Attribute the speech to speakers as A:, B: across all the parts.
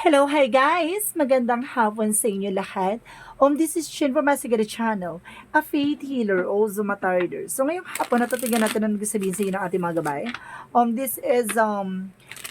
A: Hello, hi guys! Magandang hapon sa inyo lahat. This is Shin from Masigara Channel, a faith healer, also matarder. So ngayong hapon, natutigan natin ang sabihin sa inyo ng ating mga gabay. This is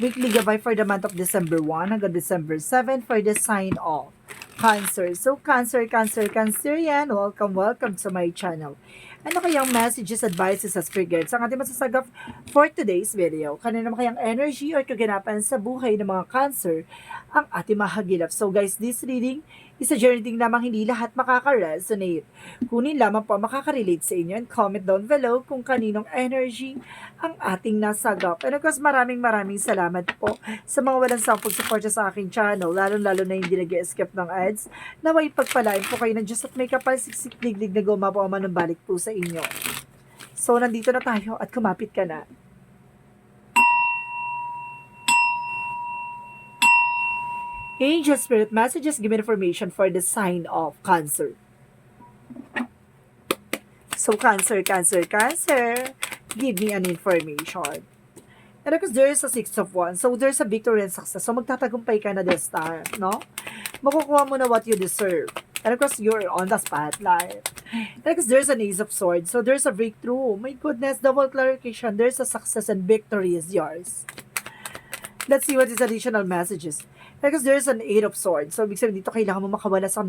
A: weekly gabay for the month of December 1 hanggang December 7 for the sign of Cancer. So Cancer yan. Welcome to my channel. Ano kayang messages, advices, as regards ang ating masasagap for today's video? Kanina naman kayang energy or kaganapan sa buhay ng mga Cancer ang ating mahagilap. So guys, this reading is a journey din lamang hindi lahat makaka-resonate. Kunin lamang po makaka-relate sa inyo and comment down below kung kaninong energy ang ating nasagap. And of course, maraming salamat po sa mga walang sampung suporta sa aking channel, lalo na hindi nag-escape ng ads. Naway pagpalain po kayo ng Diyos at may kapal siksik digdig na gumapo ang manumbalik po sa inyo. So, nandito na tayo at kumapit ka na. Angel Spirit Messages give information for the sign of Cancer. So, Cancer, give me an information. And because there is a Six of Wands, so there's a victory and success. So, magtatagumpay ka na this time, no? Makukuha mo na what you deserve. And of course, you're on the spotlight. And because there's an Ace of Swords, so there's a breakthrough. My goodness, double clarification. There's a success and victory is yours. Let's see what is additional messages. Because there's an Eight of Swords. So, ibig sabihin dito, kailangan mo makawala sa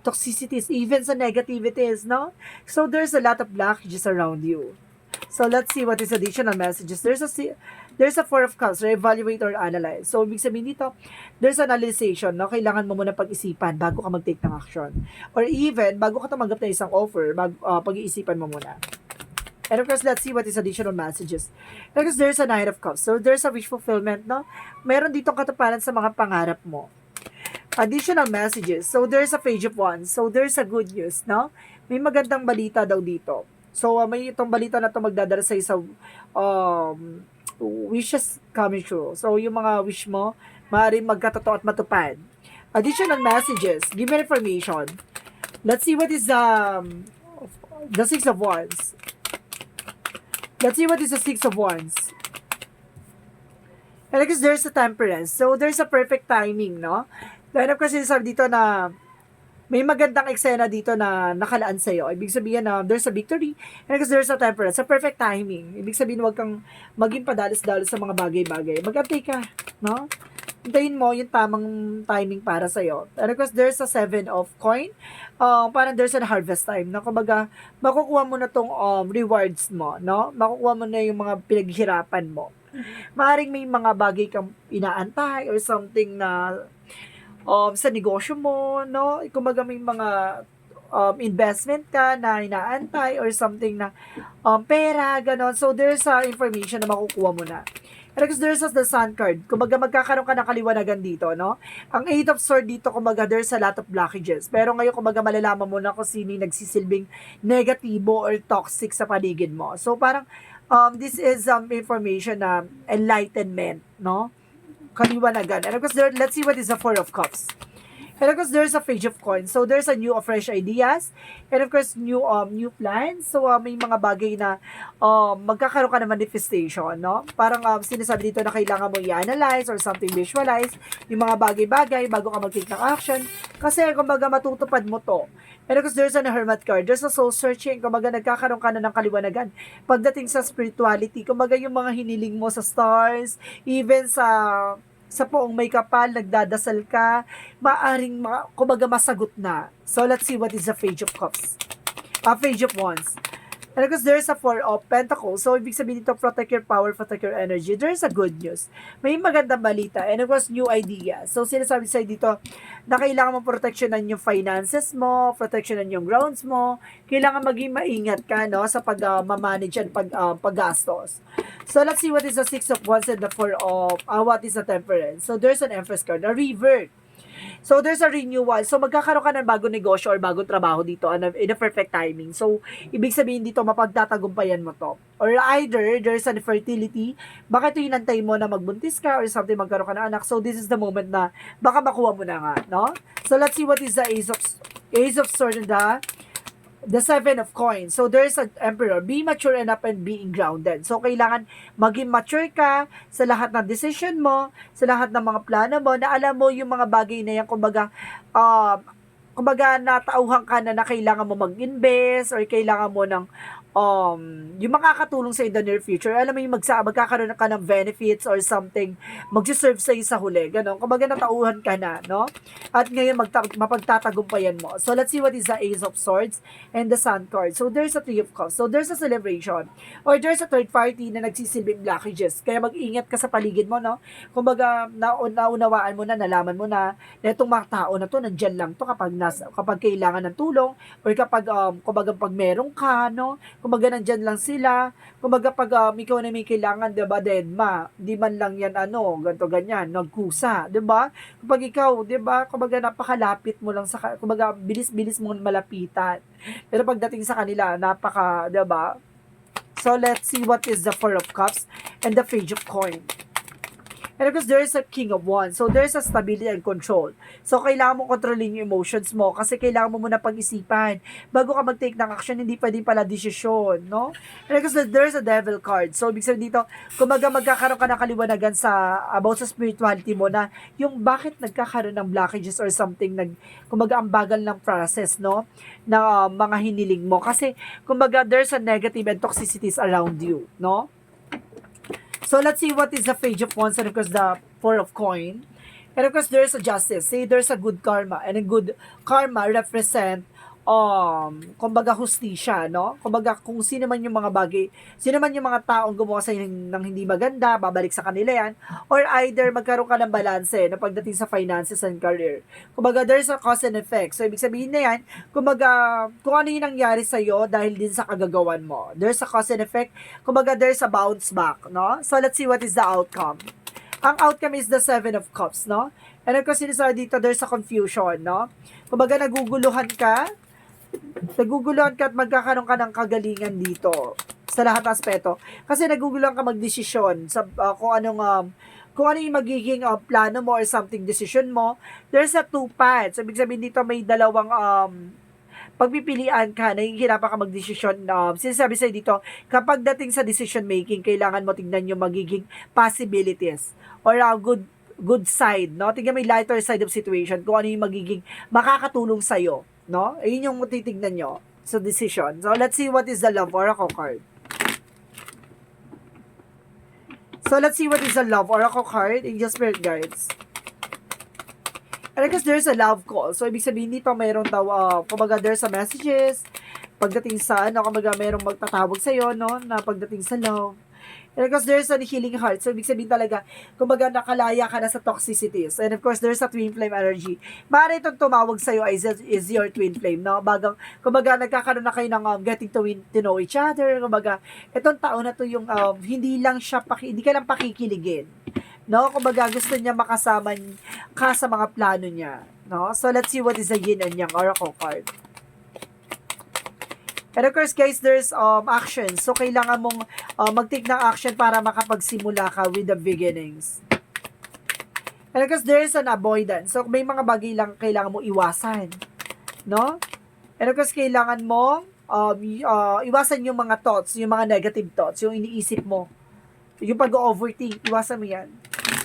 A: toxicities, even sa negativities, no? So, there's a lot of blockages around you. So, let's see what is additional messages. There's a Four of Cups, evaluate or analyze. So, ibig sabihin dito, there's analyzation, no? Kailangan mo muna pag-isipan bago ka mag-take ng action. Or even, bago ka tumanggap na isang offer, pag-iisipan mo muna. And of course, let's see what is additional messages. Because there's a Knight of Cups. So, there's a wish fulfillment, no? Meron ditong katuparan sa mga pangarap mo. Additional messages. So, there's a Page of Wands. So, there's a good news, no? May magandang balita daw dito. So, may itong balita na ito magdadala sa isang wishes coming true. So, yung mga wish mo, maaaring magkatotoo at matupad. Additional messages. Give me information. Let's see what is the Six of Wands. Let's see what is the Six of Wands. And because there's a Temperance. So, there's a perfect timing, no? Dahil of course, sinasabi dito na may magandang eksena dito na nakalaan sa'yo. Ibig sabihin na there's a victory. And because there's a Temperance. Sa perfect timing. Ibig sabihin, huwag kang maging padalos-dalos sa mga bagay-bagay. Mag-antay ka, no? Hintayin mo yung tamang timing para sa'yo. And of course, there's a Seven of Coin. Parang there's a harvest time. No? Kumbaga, makukuha mo na tong rewards mo. No? Makukuha mo na yung mga pinaghirapan mo. Maaring may mga bagay kang inaantay or something na sa negosyo mo. No? Kumbaga, may mga investment ka na inaantay or something na pera, ganon. So, there's information na makukuha mo na. And because there's the Sun card, kumbaga magkakaroon ka ng kaliwanagan dito, no? Ang Eight of Swords dito, kumbaga there's a lot of blockages. Pero ngayon, kumbaga malalaman mo na kung sino yung nagsisilbing negatibo or toxic sa paligid mo. So parang, this is information na enlightenment, no? Kaliwanagan. And of course, let's see what is the Four of Cups. And of course, there's a Page of Coins. So, there's a new fresh ideas. And of course, new plans. So, may mga bagay na magkakaroon ka ng manifestation, no? Parang sinasabi dito na kailangan mo i-analyze or something visualize yung mga bagay-bagay bago ka mag-take ng action. Kasi, kumbaga, matutupad mo to. And of course, there's a Hermit card. There's a soul searching. Kumbaga, nagkakaroon ka na ng kaliwanagan. Pagdating sa spirituality, kumbaga, yung mga hiniling mo sa stars, even sa poong may kapal, nagdadasal ka, maaring, kumbaga, masagot na. So, let's see what is the Page of Cups. Page of Wands. And because there's a Four of Pentacles, so ibig sabihin dito, protect your power, protect your energy. There's a good news. May magandang balita. And of course, new idea. So, sinasabi sa'yo dito, na kailangan mo protectionan yung finances mo, protectionan yung grounds mo, kailangan maging maingat ka, no, sa pag-manage and paggastos. So, let's see what is the Six of Wands and the Four of, what is the Temperance. So, there's an Empress card, a revert. So, there's a renewal. So, magkakaroon ka ng bagong negosyo or bagong trabaho dito in a perfect timing. So, ibig sabihin dito, mapagtatagumpayan mo to. Or either, there's an fertility. Baka ito hinantay mo na magbuntis ka or something, magkaroon ka ng anak. So, this is the moment na baka makuha mo na nga, no? So, let's see what is the Ace of Swords and the the Seven of Coins. So, there's an Emperor. Be mature enough and being grounded. So, kailangan maging mature ka sa lahat ng decision mo, sa lahat ng mga plano mo, na alam mo yung mga bagay na yan, kumbaga natauhan ka na kailangan mo mag-invest or kailangan mo ng yung makakatulong sa in the near future. Alam mo yung magkakaroon ka ng benefits or something, magsiserve sa sa huli. Ganon. Kumbaga natauhan ka na, no? At ngayon mapagtatagumpayan mo. So let's see what is the Ace of Swords and the Sun card. So there's a Three of Cups. So there's a celebration or there's a third party na nagsisilbing blockages. Kaya mag-ingat ka sa paligid mo, no? Kumbaga naunawaan mo na, nalaman mo na itong mga tao na to nandyan lang to kapag kailangan ng tulong or kapag kumbaga pag meron ka, no? Kumbaga nandyan lang sila. Kumbaga pag ikaw na may kailangan, 'di ba, Dedma, di man lang yan ganto ganyan, nagkusa, 'di ba? Kapag ikaw, 'di ba, kumbaga napakalapit mo lang sa kumbaga bilis-bilis mo malapitan. Pero pagdating sa kanila, 'di ba? So let's see what is the Four of Cups and the Page of Coins. And of course, there is a King of Wands. So, there's a stability and control. So, kailangan mo kontrolin yung emotions mo kasi kailangan mo muna pag-isipan. Bago ka mag-take ng action, hindi pwedeng pala desisyon, no? And of course, there's a Devil card. So, ibig sabihin dito, kumaga magkakaroon ka ng kaliwanagan about sa spirituality mo na yung bakit nagkakaroon ng blockages or something, kumaga ang bagal ng process, no? Na mga hiniling mo. Kasi, kumaga, there's a negative and toxicities around you, no? So, let's see what is the Page of Wands and of course the Four of Coins. And of course, there's a justice. Say, there's a good karma. And a good karma represent, kumbaga, hustisya, no? Kumbaga, kung sino man yung mga bagay, sino man yung mga taong gumawa sa ng hindi maganda, babalik sa kanila yan. Or either, magkaroon ka ng balanse na pagdating sa finances and career. Kumbaga, there's a cause and effect. So, ibig sabihin na yan, kumbaga, kung ano yung nangyari sa'yo dahil din sa kagagawan mo. There's a cause and effect. Kumbaga, there's a bounce back, no? So, let's see what is the outcome. Ang outcome is the Seven of Cups, no? And of course, sinasabi dito, there's a confusion, no? Kumbaga, naguguluhan ka at magkakaroon ka ng kagalingan dito sa lahat ng aspeto. Kasi naguguluhan ka magdesisyon sa kung ano yung magiging plano mo or something decision mo. There's a two paths. Ibig sabihin dito may dalawang pagpipilian ka, nahihirapan ka magdesisyon. Sinasabi sa'yo dito, kapag dating sa decision making, kailangan mo tingnan yung magiging possibilities or good side, no? Tingnan mo yung lighter side of situation, kung ano yung magiging makakatulong sa'yo, no? Ayun yung titignan nyo sa decision. So, let's see what is the Love Oracle card. So, let's see what is the Love Oracle card in your spirit guides. And I guess there's a love call. So, ibig sabihin dito, mayroon daw, kumbaga, there's a messages, pagdating sa, kumbaga, mayroong magtatawag sa'yo, no, na pagdating sa love. And of course, there's a healing heart. So, ibig sabihin talaga, kumbaga, nakalaya ka na sa toxicities. And of course, there's a twin flame energy. Maaari itong tumawag sa'yo is your twin flame, no? Bagang, kumbaga, nagkakaroon na kayo ng getting to know each other. Kumbaga, itong tao na to yung, hindi ka lang pakikiligin. No? Kumbaga, gusto niya makasama ka sa mga plano niya. No? So, let's see what is the Yin and Yang Oracle card. And of course, guys, there's action. So, kailangan mong mag-take ng action para makapagsimula ka with the beginnings. And of course, there's an avoidance. So, may mga bagay lang kailangan mong iwasan. No? And of course, kailangan mong iwasan yung mga thoughts, yung mga negative thoughts, yung iniisip mo. Yung pag-overthink, iwasan mo yan.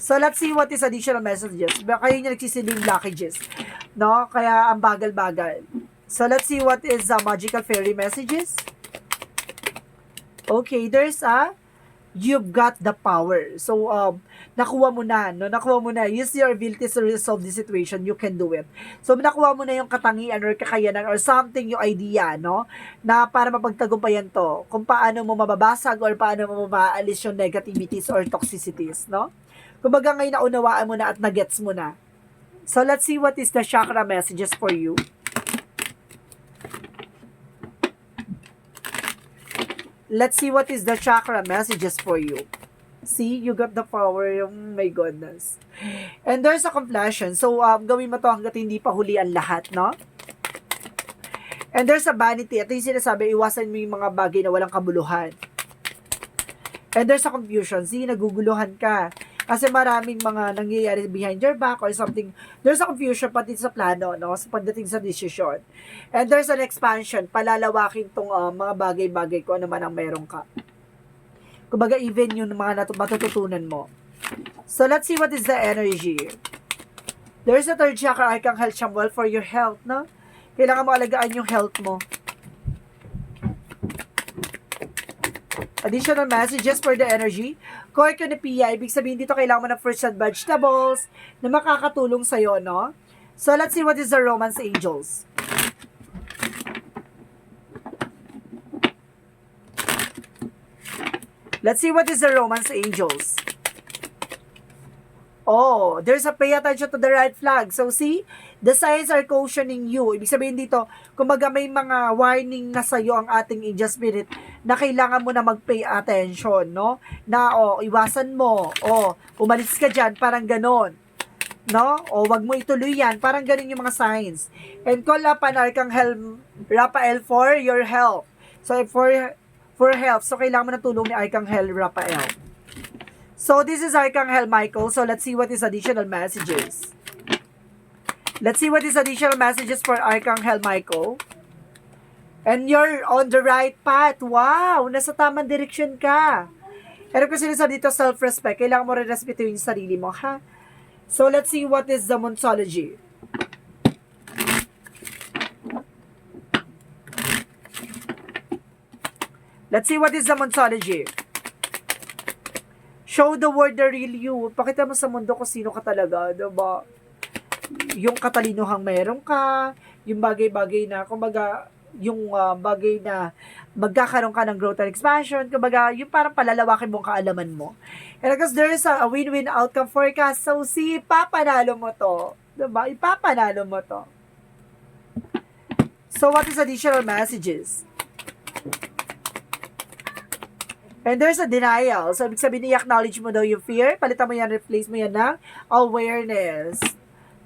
A: So, let's see what is additional messages. Kaya yung nagsisilbing blockages. No? Kaya ang bagal-bagal. So, let's see what is the magical fairy messages. Okay, there's you've got the power. So, nakuha mo na, no? Nakuha mo na. Use your abilities to resolve the situation. You can do it. So, nakuha mo na yung katangian or kakayanan or something, yung idea, no? Na para mapagtagumpayan to. Kung paano mo mababasag or paano mo maalis yung negativities or toxicities, no? Kumbaga ngayon naunawaan mo na at nagets mo na. So, let's see what is the chakra messages for you. Let's see what is the chakra messages for you. See, you got the power. Oh my goodness. And there's a completion. So, gawin mo to hanggat hindi pa huli ang lahat, no? And there's a vanity. Ito yung sinasabi, iwasan mo yung mga bagay na walang kabuluhan. And there's a confusion. See, naguguluhan ka. Kasi maraming mga nangyayari behind your back or something. There's a confusion pati sa plano, no? Sa pagdating sa decision. And there's an expansion. Palalawakin tong mga bagay-bagay kung ano man ang meron ka. Kumbaga, even yung mga matututunan mo. So, let's see what is the energy. There's a third chakra, Archangel Chamuel, for your health, no? Kailangan mo alagaan yung health mo. Additional messages for the energy. Koinonia, ibig sabihin dito kailangan mo ng fruits and vegetables na makakatulong sa'yo, no? So, let's see what is the Romance Angels. Let's see what is the Romance Angels. Oh, there's a pay attention to the right flag. So, see? The signs are cautioning you. Ibig sabihin dito, kumbaga may mga warning na sa'yo ang ating angel spirit na kailangan mo na mag-pay attention, no? Na, iwasan mo. Umalis ka dyan, parang ganon. No? Wag mo ituloy yan. Parang ganon yung mga signs. And call upon Archangel Raphael for your help. So, for help. So, kailangan mo na tulong ni Archangel Raphael. So, this is Archangel Michael. So, let's see what is additional messages. Let's see what is additional messages for Archangel Michael. And you're on the right path. Wow! Nasa tamang direksyon ka. Pero kasi sinasabi dito, self-respect. Kailangan mo rin respetuhin yung sarili mo, ha? So, let's see what is the Monsology. Let's see what is the Monsology. Show the world the real you. Pakita mo sa mundo kung sino ka talaga, diba? Yung katalinuhang meron ka, yung bagay-bagay na, kumbaga, yung bagay na magkakaroon ka ng growth and expansion, kumbaga, yung parang palalawakin mong kaalaman mo. And because there is a win-win outcome forecast, so see, ipapanalo mo to. Diba? Ipapanalo mo to. So, what is additional messages? And there's a denial. So, ibig sabihin, i-acknowledge mo daw yung fear. Palitan mo yan, replace mo yan ng awareness.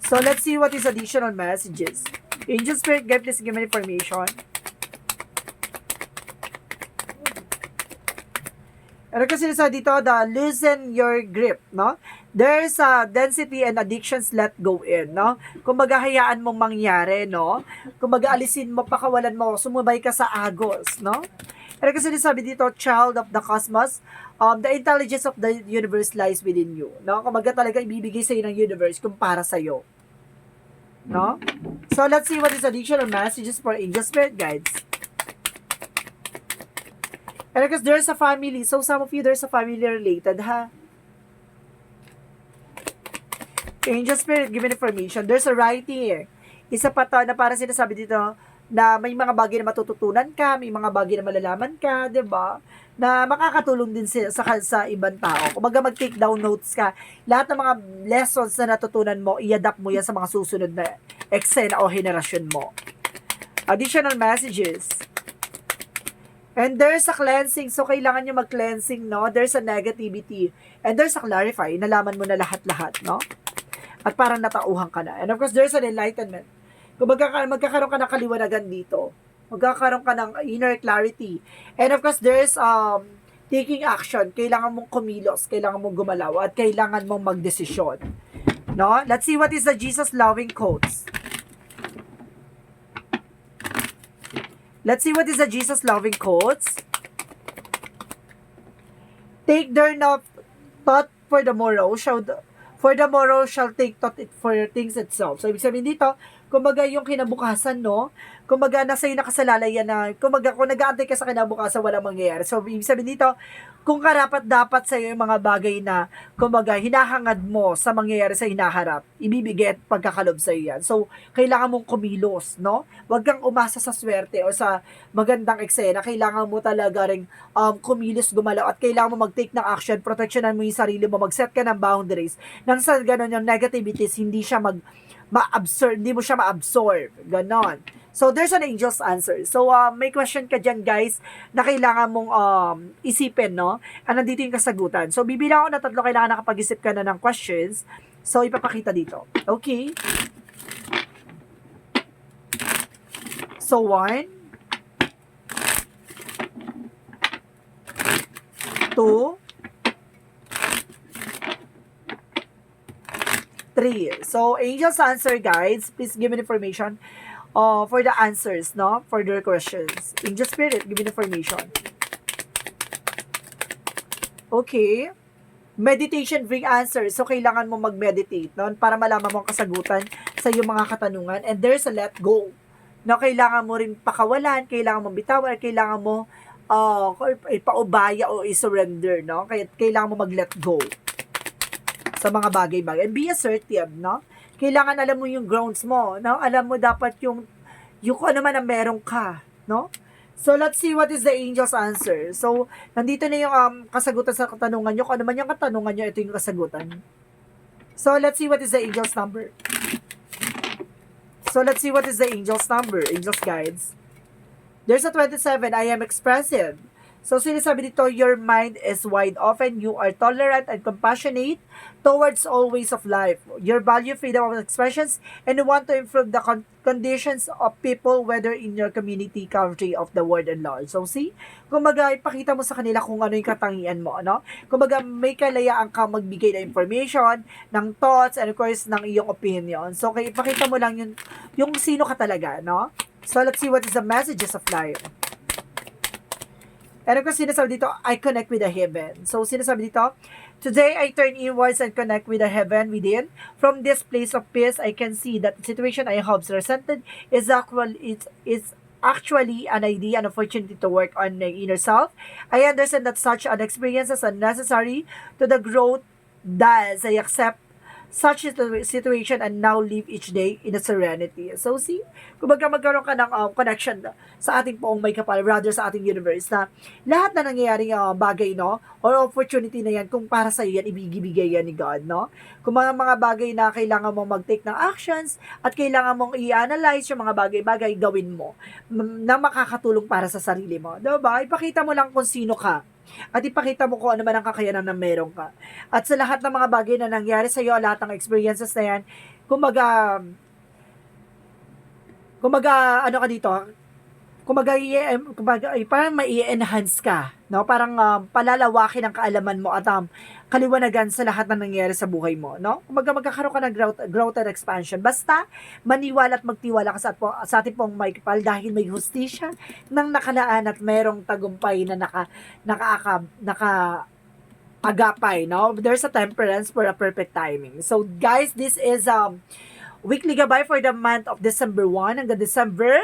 A: So, let's see what is additional messages. Angel Spirit, please give me information. Ano kasi sa dito, loosen your grip, no? There's a density and addictions let go in, no? Kumbaga, hayaan mong mangyari, no? Kumbaga, alisin mo, pakawalan mo, sumubay ka sa agos, no? Pero kasi sabi dito, child of the cosmos, the intelligence of the universe lies within you. No? Kumbaga talaga ibibigay sa'yo ng universe kung para sa'yo. No? So, let's see what is additional messages for angel spirit guides. And because there's a family, so some of you, there's a family related, ha? Angel spirit, give me information. There's a writing here. Isa pa to na para sinasabi dito, na may mga bagay na matututunan ka, may mga bagay na malalaman ka, 'di ba? Na makakatulong din sa ibang tao. Kung mag-take down notes ka, lahat ng mga lessons na natutunan mo, i-adapt mo yan sa mga susunod na eksena o henerasyon mo. Additional messages. And there's a cleansing, so kailangan nyo mag-cleansing, no? There's a negativity. And there's a clarify, nalaman mo na lahat-lahat, no? At parang natauhan ka na. And of course, there's an enlightenment. Kung magkakaroon ka ng kaliwanagan dito, magkakaroon ka ng inner clarity. And of course, there's taking action. Kailangan mong kumilos, kailangan mong gumalaw, at kailangan mong magdesisyon. No? Let's see what is the Jesus-loving quotes. Let's see what is the Jesus-loving quotes. Take their thought for the morrow, for the morrow shall take thought for things itself. So, ibig sabihin dito, kumbaga yung kinabukasan, no? Kumbaga nasa iyo nakasalalay yan na, kumbaga kung nag-aantay ka sa kinabukasan, walang mangyayari. So, ibig sabihin dito, kung karapat-dapat sa iyo yung mga bagay na, kumbaga, hinahangad mo sa mangyayari sa hinaharap, ibibigay at pagkakalob sa iyo yan. So, kailangan mong kumilos, no? Huwag kang umasa sa swerte o sa magandang eksena. Kailangan mo talaga ring kumilos, gumalaw, at kailangan mo mag-take ng action, proteksyonan mo yung sarili mo, mag-set ka ng boundaries. Nang sa ganun yung negativities, hindi mo siya ma-absorb. Ganon. So, there's an angel's answer. So, may question ka dyan, guys, na kailangan mong isipin, no? Nandito yung kasagutan. So, bibilang ako na 3, kailangan nakapag-isip ka na ng questions. So, ipapakita dito. Okay? So, 1, 2, 3. So, angels answer, guys. Please give me information for the answers, no? For their questions. Angel Spirit, give me information. Okay. Meditation bring answers. So, kailangan mo mag-meditate, no? Para malaman mo ang kasagutan sa iyong mga katanungan. And there's a let go. No, kailangan mo rin pakawalan, kailangan mo bitawan, kailangan mo ipaubaya o i-surrender, no? Kaya kailangan mo mag-let go sa mga bagay-bagay. And be assertive, no? Kailangan alam mo yung grounds mo, no? Alam mo dapat yung kung ano man ang meron ka, no? So, let's see what is the angel's answer. So, nandito na yung kasagutan sa katanungan nyo. Kung ano man yung katanungan nyo, ito yung kasagutan. So, let's see what is the angel's number. So, let's see what is the angel's number, angel's guides. There's a 27, I am expressive. So, sinasabi dito, your mind is wide open, you are tolerant and compassionate towards all ways of life. You value freedom of expressions and you want to improve the conditions of people, whether in your community, country, of the world and large. So, see? Kumbaga, ipakita mo sa kanila kung ano yung katangian mo, no? Kumbaga, may kalayaan ka magbigay ng information, ng thoughts, and of course, ng iyong opinion. So, kaya ipakita mo lang yung sino ka talaga, no? So, let's see what is the messages of life. Pero kung sinasabi dito, I connect with the heaven. So, sinasabi dito, today I turn inwards and connect with the heaven within. From this place of peace, I can see that the situation I have represented is actually an idea, an opportunity to work on the inner self. I understand that such an experience is unnecessary to the growth thus I accept such a situation and now live each day in a serenity. So, see, kumbaga magkaroon ka ng connection sa ating poong may kapal, rather sa ating universe, na lahat na nangyayaring bagay, no, or opportunity na yan, kung para sa iyo yan, ibigibigay yan ni God, no? Kung mga bagay na kailangan mong mag-take ng actions at kailangan mong i-analyze yung mga bagay-bagay, gawin mo na makakatulong para sa sarili mo. Diba? Ipakita mo lang kung sino ka. At ipakita mo kung ano man ang kakayanan na meron ka. At sa lahat ng mga bagay na nangyari sa iyo, lahat ng experiences na yan, kumbaga, ano ka dito, kumbaga parang mai-enhance ka, no? Parang palalawakin ang kaalaman mo at kaliwanagan sa lahat ng nangyayari sa buhay mo, no? Kumbaga magkakaroon ka ng growth and expansion. Basta maniwala at magtiwala ka sa ating pong may kapal dahil may hustisya ng nakalaan at merong tagumpay na agapay, no? There's a temperance for a perfect timing. So guys, this is weekly gabay for the month of December 1 hanggang December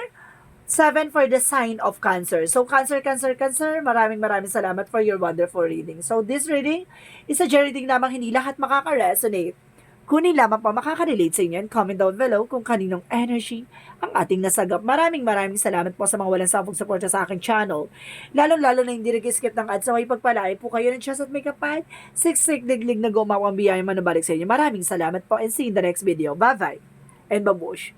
A: 7 for the sign of Cancer. So, Cancer, maraming salamat for your wonderful reading. So, this reading is a reading lamang, hindi lahat makaka-resonate. Kunin lamang pa makaka-relate sa inyo. Comment down below kung kaninong energy ang ating nasagap. Maraming salamat po sa mga walang sampung suporta sa aking channel. Lalo na hindi nag-skip ng ads. So, may pagpalain po kayo ng chest at may kapal. Siksik diglig na gumawang biyaya manubalik sa inyo. Maraming salamat po and see you in the next video. Bye-bye and babush.